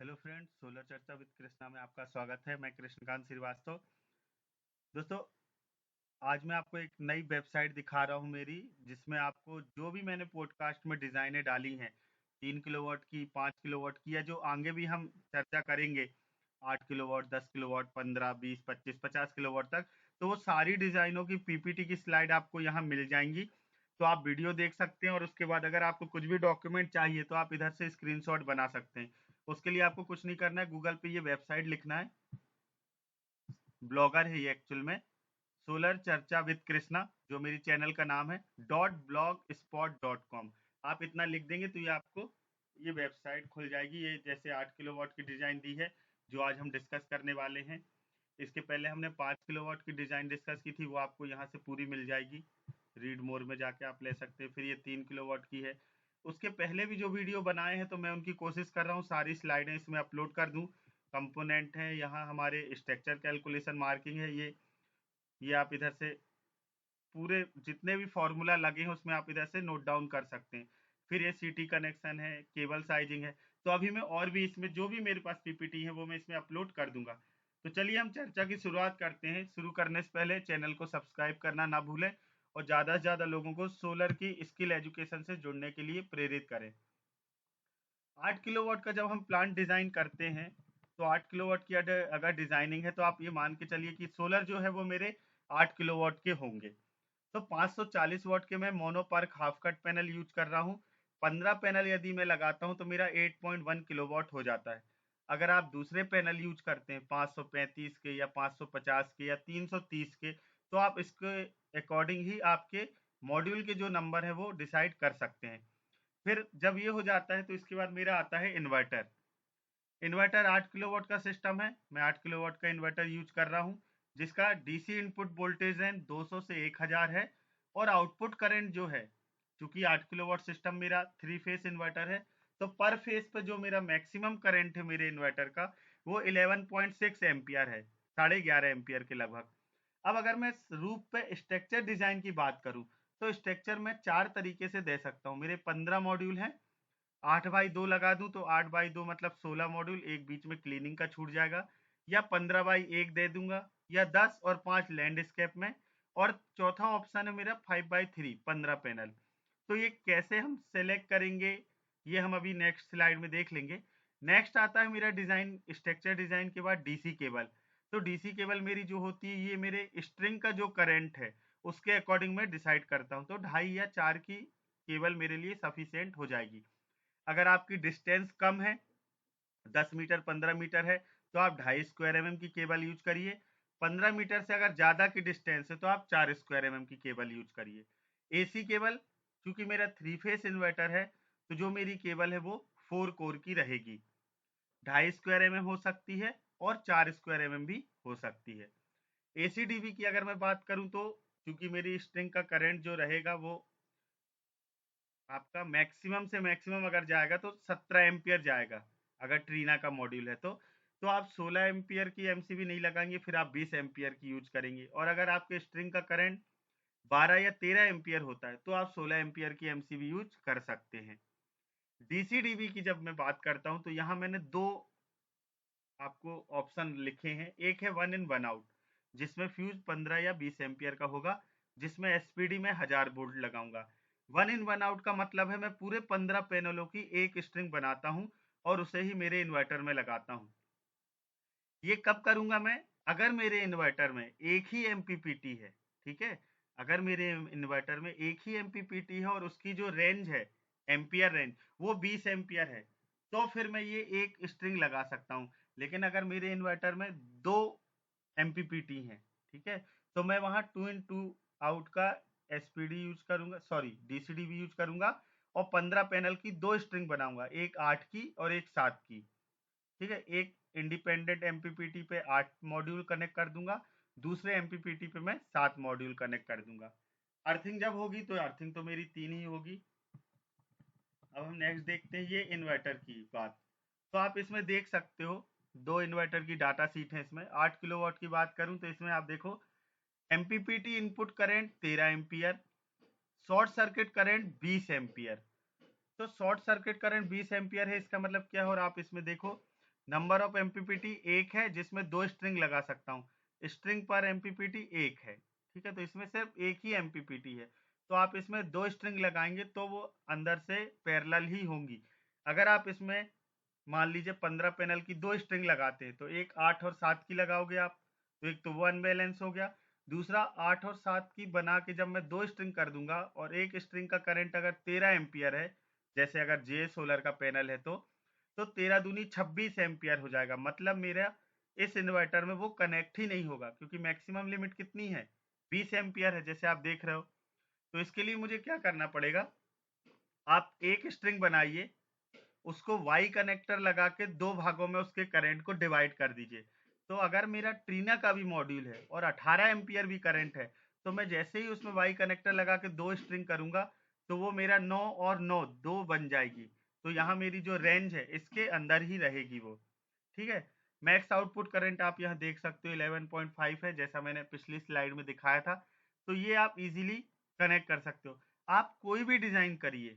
Hello friends, solar चर्चा with Krishna में आपका स्वागत है। मैं कृष्णकांत श्रीवास्तव। दोस्तों, आज मैं आपको एक नई वेबसाइट दिखा रहा हूं मेरी, जिसमें आपको जो भी मैंने पॉडकास्ट में डिज़ाइनें डाली हैं 3 किलोवाट की, 5 किलोवाट की, या जो आगे भी हम चर्चा करेंगे 8 किलोवाट, 10 किलोवाट, 15, 20, 25, 50 किलोवाट तक, तो वो सारी डिज़ाइनों की पीपीटी की स्लाइड आपको यहाँ मिल जाएंगी। तो आप वीडियो देख सकते हैं और उसके बाद अगर आपको कुछ भी डॉक्यूमेंट चाहिए तो आप इधर से स्क्रीनशॉट बना सकते हैं। उसके लिए आपको कुछ नहीं करना है, गूगल पे ये वेबसाइट लिखना है। ब्लॉगर है ये एक्चुअल में, सोलर चर्चा विद कृष्णा, जो मेरी चैनल का नाम है, .blogspot.com। आप इतना लिख देंगे तो ये आपको ये वेबसाइट खुल जाएगी। ये जैसे 8 किलोवाट की डिज़ाइन दी है जो आज हम डिस्कस करने वाले हैं। इसके पहले हमने 5 किलोवाट की डिज़ाइन डिस्कस की थी, वो आपको यहाँ से पूरी मिल जाएगी। रीड मोर में जाके आप ले सकते हैं। फिर ये 3 किलोवाट की है। उसके पहले भी जो वीडियो बनाए हैं तो मैं उनकी कोशिश कर रहा हूँ सारी स्लाइडें इसमें अपलोड कर दूँ। कंपोनेंट है यहाँ, हमारे स्ट्रक्चर कैलकुलेशन मार्किंग है ये आप इधर से पूरे जितने भी फॉर्मूला लगे हैं उसमें आप इधर से नोट डाउन कर सकते हैं। फिर ये सीटी कनेक्शन है, केबल साइजिंग है। तो अभी मैं और भी इसमें जो भी मेरे पास पीपीटी है वो मैं इसमें अपलोड कर दूंगा। तो चलिए हम चर्चा की शुरुआत करते हैं। शुरू करने से पहले चैनल को सब्सक्राइब करना ना भूलें और ज़्यादा से ज़्यादा लोगों को सोलर की स्किल एजुकेशन से जुड़ने के लिए प्रेरित करें। 8 किलोवाट का जब हम प्लांट डिज़ाइन करते हैं तो 8 किलोवाट की अगर डिज़ाइनिंग है तो आप ये मान के चलिए कि सोलर जो है वो मेरे 8 किलोवाट के होंगे। तो 540 वाट के मैं मोनोपार्क हाफ कट पैनल यूज कर रहा हूँ। 15 पैनल यदि मैं लगाता हूँ तो मेरा 8.1 किलोवाट हो जाता है। अगर आप दूसरे पैनल यूज करते हैं 535 के या 550 के या 330 के, तो आप इसके अकॉर्डिंग ही आपके मॉड्यूल के जो नंबर है वो डिसाइड कर सकते हैं। फिर जब ये हो जाता है तो इसके बाद मेरा आता है इन्वर्टर। इन्वर्टर 8 किलोवाट का सिस्टम है। मैं 8 किलोवाट का इन्वर्टर यूज कर रहा हूँ, जिसका डीसी इनपुट वोल्टेज है 200 से 1000 है। और आउटपुट करंट जो है, चूंकि 8 किलोवाट सिस्टम मेरा 3 फेस इन्वर्टर है, तो पर फेस पे जो मेरा मैक्सिमम करंट है मेरे इन्वर्टर का, वो 11.6 एम्पियर है, 11.5 एम्पियर के लगभग। अब अगर मैं रूप पे स्ट्रक्चर डिजाइन की बात करूं तो स्ट्रक्चर में 4 तरीके से दे सकता हूं। मेरे 15 मॉड्यूल हैं। 8x2 लगा दूं तो 8x2 मतलब 16 मॉड्यूल, एक बीच में क्लीनिंग का छूट जाएगा। या 15x1 दे दूंगा, या 10 और 5 लैंडस्केप में। और चौथा ऑप्शन है मेरा 5x3 15 पैनल। तो ये कैसे हम सेलेक्ट करेंगे ये हम अभी नेक्स्ट स्लाइड में देख लेंगे। नेक्स्ट आता है मेरा डिजाइन, स्ट्रक्चर डिजाइन के बाद डीसी केबल। तो डीसी केबल मेरी जो होती है ये मेरे स्ट्रिंग का जो करंट है उसके अकॉर्डिंग मैं डिसाइड करता हूँ। तो 2.5 या 4 की केबल मेरे लिए सफिशियंट हो जाएगी। अगर आपकी डिस्टेंस कम है, 10 मीटर 15 मीटर है, तो आप 2.5 स्क्वायर की केबल यूज करिए। 15 मीटर से अगर ज़्यादा की डिस्टेंस है तो आप 4 स्क्वायर की केबल यूज करिए। एसी केबल, क्योंकि मेरा 3 फेस इन्वर्टर है, तो जो मेरी केबल है वो 4 कोर की रहेगी। 2.5 स्क्वायर हो सकती है और 4 स्क्वायर भी हो सकती है। एसीडीबी की अगर मैं बात करूं तो क्योंकि मेरी स्ट्रिंग का करंट जो रहेगा वो आपका मैक्सिमम से मैक्सिमम अगर जाएगा तो 17 एम्पियर जाएगा। अगर ट्रीना का मॉड्यूल है तो आप 16 एम्पियर की एमसीबी नहीं लगाएंगे, फिर आप 20 एम्पियर की यूज करेंगे। और अगर आपके स्ट्रिंग का करंट 12 या 13 एम्पियर होता है तो आप 16 एम्पियर की एमसीबी यूज कर सकते हैं। डीसीडीबी की जब मैं बात करता हूं तो यहाँ मैंने दो आपको ऑप्शन लिखे हैं। एक है 1 in 1 out, जिसमें फ्यूज 15 या 20 एम्पियर का होगा, जिसमें एसपीडी में 1000 वोल्ट लगाऊंगा। 1 in 1 out का मतलब है मैं पूरे 15 पैनलों की एक स्ट्रिंग बनाता हूं और उसे ही मेरे इन्वर्टर में लगाता हूं। ये कब करूंगा मैं? अगर मेरे इन्वर्टर में एक ही एमपीपीटी है, ठीक है, अगर मेरे इन्वर्टर में एक ही एमपीपीटी है और उसकी जो रेंज है, एम्पियर रेंज, वो 20 एम्पियर है, तो फिर मैं ये एक स्ट्रिंग लगा सकता हूँ। लेकिन अगर मेरे इन्वर्टर में दो एमपीपीटी हैं, ठीक है, तो मैं वहाँ 2 in 2 out का एसपीडी यूज करूंगा, सॉरी डीसीडी भी यूज करूंगा। और 15 पैनल की दो स्ट्रिंग बनाऊंगा, एक 8 की और एक 7 की। ठीक है, एक इंडिपेंडेंट एमपीपीटी पे 8 मॉड्यूल कनेक्ट कर दूंगा, दूसरे एमपीपीटी पे मैं 7 मॉड्यूल कनेक्ट कर दूंगा। अर्थिंग जब होगी तो अर्थिंग तो मेरी 3 ही होगी। अब हम नेक्स्ट देखते हैं ये इन्वर्टर की बात। तो आप इसमें देख सकते हो दो इन्वर्टर की डाटा शीट है। इसमें 8 किलोवाट की बात करूं तो इसमें आप देखो MPPT input current 13 ampere, short circuit current 20 ampere. तो शॉर्ट सर्किट करंट 20 एम्पियर है, इसका मतलब क्या है? और आप इसमें देखो नंबर ऑफ एमपीपीटी एक है, जिसमें 2 स्ट्रिंग लगा सकता हूँ। स्ट्रिंग पर एमपीपीटी एक है, ठीक है, तो इसमें सिर्फ एक ही एमपीपीटी है। तो आप इसमें 2 स्ट्रिंग लगाएंगे तो वो अंदर से पैरेलल ही होंगी। अगर आप इसमें मान लीजिए 15 पैनल की 2 स्ट्रिंग लगाते हैं तो एक 8 और 7 की लगाओगे आप, तो एक तो वो अनबैलेंस हो गया। दूसरा 8 और 7 की बना के जब मैं 2 स्ट्रिंग कर दूंगा और एक स्ट्रिंग का करंट अगर 13 एम्पियर है, जैसे अगर जे सोलर का पैनल है, तो 13 दूनी 26 एम्पियर हो जाएगा। मतलब मेरा इस इन्वर्टर में वो कनेक्ट ही नहीं होगा, क्योंकि मैक्सिमम लिमिट कितनी है, 20 एम्पियर है, जैसे आप देख रहे हो। तो इसके लिए मुझे क्या करना पड़ेगा, आप एक स्ट्रिंग बनाइए, उसको वाई कनेक्टर लगा के 2 भागों में उसके करंट को डिवाइड कर दीजिए। तो अगर मेरा ट्रीना का भी मॉड्यूल है और 18 एम्पियर भी करंट है, तो मैं जैसे ही उसमें वाई कनेक्टर लगा के 2 स्ट्रिंग करूंगा, तो वो मेरा 9 और 9 2 बन जाएगी। तो यहाँ मेरी जो रेंज है इसके अंदर ही रहेगी वो, ठीक है। मैक्स आउटपुट करंट आप यहाँ देख सकते हो 11.5 है, जैसा मैंने पिछली स्लाइड में दिखाया था। तो ये आप इजीली कनेक्ट कर सकते हो। आप कोई भी डिजाइन करिए,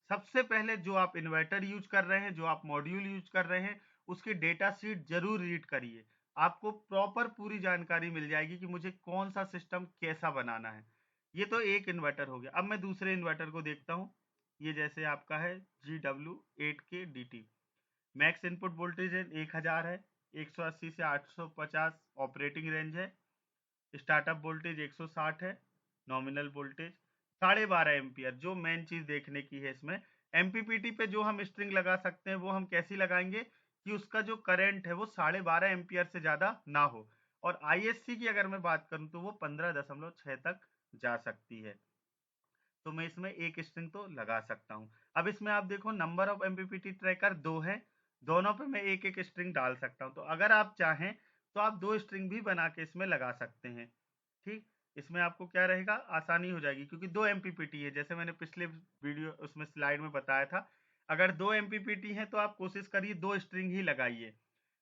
सबसे पहले जो आप इन्वर्टर यूज कर रहे हैं, जो आप मॉड्यूल यूज कर रहे हैं, उसकी डेटा शीट जरूर रीड करिए। आपको प्रॉपर पूरी जानकारी मिल जाएगी कि मुझे कौन सा सिस्टम कैसा बनाना है। ये तो एक इन्वर्टर हो गया। अब मैं दूसरे इन्वर्टर को देखता हूँ। ये जैसे आपका है GW8K DT, max input voltage है 1000 है, 180 से 850 ऑपरेटिंग रेंज है, स्टार्टअप वोल्टेज 160 है, नॉमिनल वोल्टेज 12.5 एम्पियर। जो मेन चीज देखने की है इसमें, एमपीपीटी पे जो हम स्ट्रिंग लगा सकते हैं वो हम कैसी लगाएंगे कि उसका जो करंट है वो 12.5 एम्पियर से ज्यादा ना हो। और आईएससी की अगर मैं बात करूं तो वो 15.6 तक जा सकती है। तो मैं इसमें एक स्ट्रिंग तो लगा सकता हूँ। अब इसमें आप देखो नंबर ऑफ एमपीपीटी ट्रैकर 2 है, दोनों पे मैं एक एक स्ट्रिंग डाल सकता हूँ। तो अगर आप चाहें तो आप 2 स्ट्रिंग भी बना के इसमें लगा सकते हैं, ठीक। इसमें आपको क्या रहेगा, आसानी हो जाएगी, क्योंकि 2 एमपीपीटी है, जैसे मैंने पिछले वीडियो उसमें स्लाइड में बताया था। अगर 2 एमपीपीटी है तो आप कोशिश करिए 2 स्ट्रिंग ही लगाइए।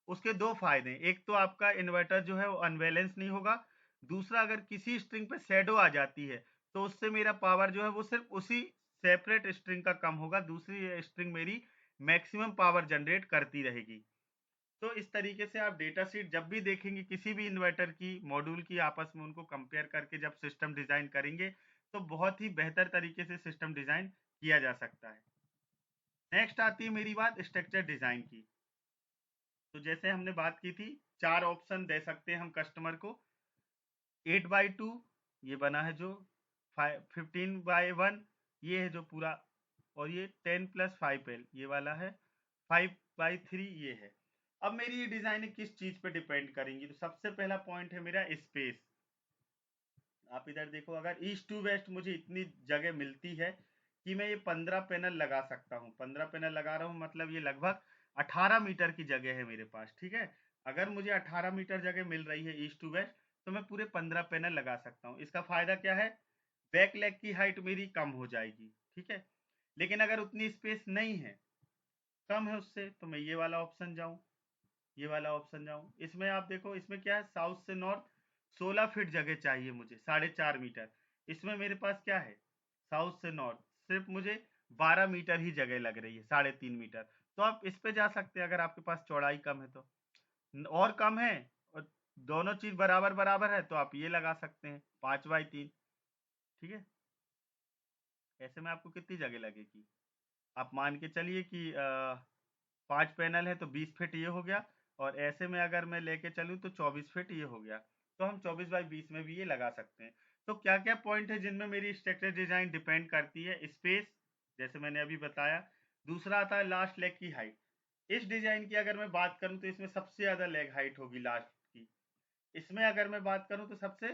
उसके दो फायदे हैं, एक तो आपका इन्वर्टर जो है वो अनबैलेंस नहीं होगा। दूसरा, अगर किसी स्ट्रिंग पे शेडो आ जाती है तो उससे मेरा पावर जो है वो सिर्फ उसी सेपरेट स्ट्रिंग का कम होगा, दूसरी स्ट्रिंग मेरी मैक्सिमम पावर जनरेट करती रहेगी। तो इस तरीके से आप डेटा शीट जब भी देखेंगे किसी भी इन्वर्टर की मॉड्यूल की, आपस में उनको कंपेयर करके जब सिस्टम डिजाइन करेंगे तो बहुत ही बेहतर तरीके से सिस्टम डिजाइन किया जा सकता है। नेक्स्ट आती है मेरी बात स्ट्रक्चर डिजाइन की। तो जैसे हमने बात की थी, 4 ऑप्शन दे सकते हैं हम कस्टमर को। 8x2 ये बना है जो, 15x1 ये है जो पूरा, और ये 10+5L ये वाला है, 5x3 ये है। अब मेरी ये डिजाइन किस चीज पे डिपेंड करेंगी, तो सबसे पहला पॉइंट है मेरा स्पेस। आप इधर देखो, अगर ईस्ट टू वेस्ट मुझे इतनी जगह मिलती है कि मैं ये 15 पैनल लगा सकता हूँ, 15 पैनल लगा रहा हूँ, मतलब ये लगभग 18 मीटर की जगह है मेरे पास, ठीक है। अगर मुझे 18 मीटर जगह मिल रही है ईस्ट टू वेस्ट, तो मैं पूरे 15 पैनल लगा सकता हूँ। इसका फायदा क्या है, बैक लेग की हाइट मेरी कम हो जाएगी, ठीक है। लेकिन अगर उतनी स्पेस नहीं है, कम है उससे, तो मैं ये वाला ऑप्शन जाऊँ, ये वाला ऑप्शन जाऊँ। इसमें आप देखो, इसमें क्या है, साउथ से नॉर्थ 16 फीट जगह चाहिए मुझे, 4.5 मीटर। इसमें मेरे पास क्या है, साउथ से नॉर्थ सिर्फ मुझे 12 मीटर ही जगह लग रही है, 3.5 मीटर। तो आप इस पे जा सकते हैं अगर आपके पास चौड़ाई कम है तो। और कम है और दोनों चीज बराबर बराबर है तो आप ये लगा सकते हैं 5x3, ठीक है। ऐसे में आपको कितनी जगह लगेगी, आप मान के चलिए कि 5 पैनल है तो 20 फीट ये हो गया, और ऐसे में अगर मैं लेके चलूँ तो 24 फीट ये हो गया। तो हम 24x20 में भी ये लगा सकते हैं। तो क्या क्या पॉइंट है जिनमें मेरी स्ट्रक्चर डिजाइन डिपेंड करती है, स्पेस जैसे मैंने अभी बताया। दूसरा आता है लास्ट लेग की हाइट। इस डिजाइन की अगर मैं बात करूं तो इसमें सबसे ज्यादा लेग हाइट होगी लास्ट की। इसमें अगर मैं बात करूं तो सबसे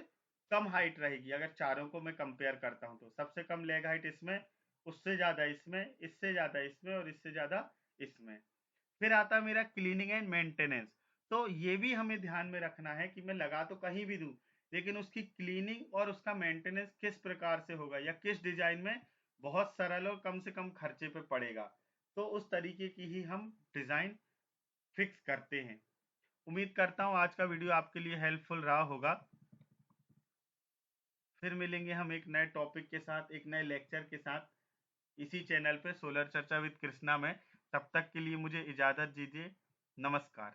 कम हाइट रहेगी, अगर चारों को मैं कंपेयर करता हूं तो सबसे कम लेग हाइट इसमें, उससे ज्यादा इसमें, इससे ज्यादा इसमें, और इससे ज्यादा इसमें। फिर आता है मेरा क्लीनिंग एंड मेंटेनेंस। तो ये भी हमें ध्यान में रखना है कि मैं लगा तो कहीं भी दूं, लेकिन उसकी क्लीनिंग और उसका मेंटेनेंस किस प्रकार से होगा या किस डिजाइन में बहुत सरल और कम से कम खर्चे पे पड़ेगा। तो उस तरीके की ही हम डिजाइन फिक्स करते हैं। उम्मीद करता हूँ आज का वीडियो आपके लिए हेल्पफुल रहा होगा। फिर मिलेंगे हम एक नए टॉपिक के साथ, एक नए लेक्चर के साथ, इसी चैनल पे सोलर चर्चा विद कृष्णा में। तब तक के लिए मुझे इजाज़त दीजिए। नमस्कार।